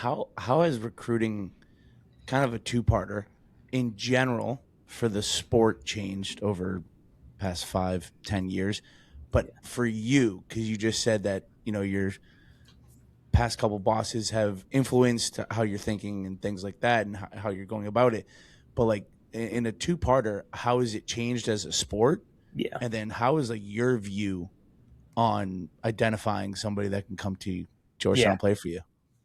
how has recruiting, kind of a two-parter, in general for the sport changed over past 5-10 years? But for you, because you just said that your past couple bosses have influenced how you're thinking and things like that, and how you're going about it. But like in a two-parter, how has it changed as a sport? Yeah. And then how is like your view on identifying somebody that can come to Georgetown Yeah. and play for you?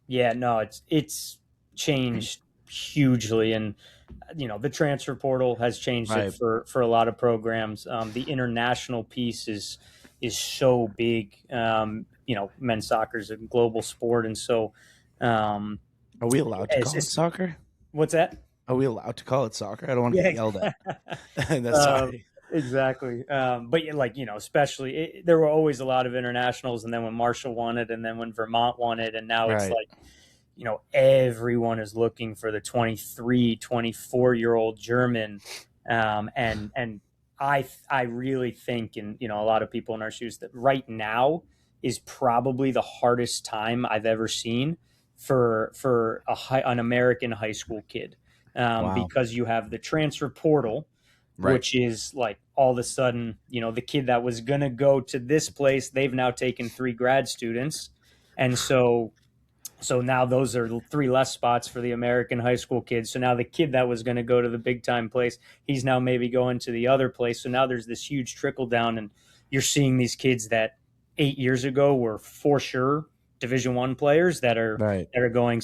Yeah. No, it's changed hugely. And, the transfer portal has changed it Right. for a lot of programs. The international piece is so big. Men's soccer is a global sport. And so, um, Are we allowed to call it it's soccer? what's that? Are we allowed to call it soccer? I don't want to Yeah. get yelled at. That's um, sorry. exactly. But especially there were always a lot of internationals, and then when Marshall won it, and then when Vermont won it, and now it's Right. like, everyone is looking for the 23, 24-year-old German. And I really think, and, a lot of people in our shoes, that right now is probably the hardest time I've ever seen for an American high school kid. Wow. Because you have the transfer portal, Right. which is like all of a sudden, the kid that was going to go to this place, they've now taken 3 grad students. And so now those are 3 less spots for the American high school kids. So now the kid that was going to go to the big time place, he's now maybe going to the other place. So now there's this huge trickle down, and you're seeing these kids that 8 years ago were for sure Division I players that are Right. going,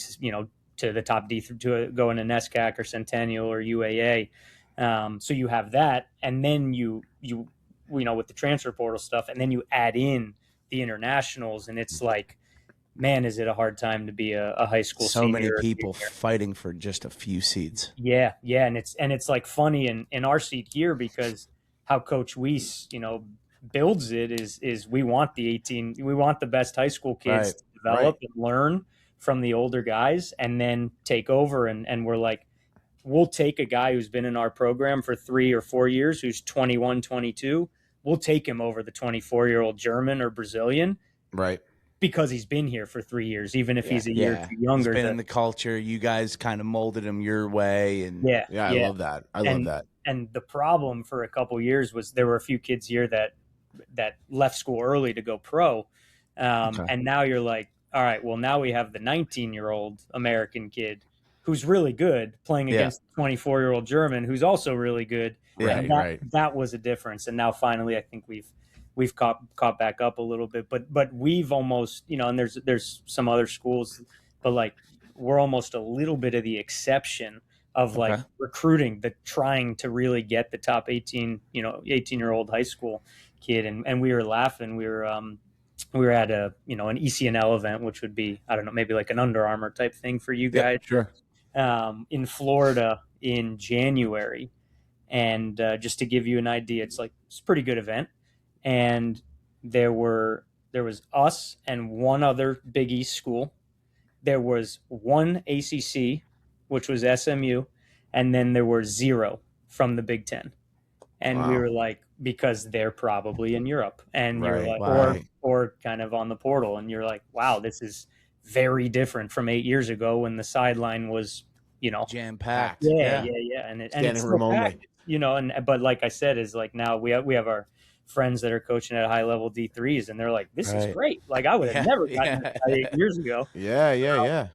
to the top D to go into NESCAC or Centennial or UAA. So you have that, and then you with the transfer portal stuff, and then you add in the internationals, and it's like, man, is it a hard time to be a high school So senior many or people junior. fighting for just a few seats. Yeah, and it's like funny in our seat here, because how Coach Weiss, builds it is we want the best high school kids Right. to develop and learn from the older guys, and then take over, and we're like, we'll take a guy who's been in our program for 3 or 4 years, who's 21, 22. We'll take him over the 24-year-old German or Brazilian, Right. because he's been here for 3 years, even if he's a year too He's younger. been in the culture. You guys kind of molded him your way, and Yeah, I love that. I love that. And the problem for a couple of years was there were a few kids here that left school early to go pro, Okay. and now you're like, all right, well, now we have the 19-year-old American kid who's really good playing against the 24-year-old German who's also really good. Right, And that was a difference. And now finally, I think we've caught back up a little bit, but we've almost, and there's some other schools, but like we're almost a little bit of the exception of like recruiting, the trying to really get the top 18-year-old high school kid. And we were laughing. We were at an ECNL event, which would be, I don't know, maybe like an Under Armour type thing for you guys. Sure. In Florida in January. And just to give you an idea, it's a pretty good event. And there was us and one other Big East school. There was one ACC, which was SMU, and then there were 0 from the Big Ten. And we were like, because they're probably in Europe, and you're like, or kind of on the portal, and you're like, wow, this is very different from 8 years ago when the sideline was, jam packed. Yeah, and it's room only. But like I said, is like now we have our friends that are coaching at high level D3s, and they're like, this is great. Like I would have never gotten that 8 years ago. Yeah.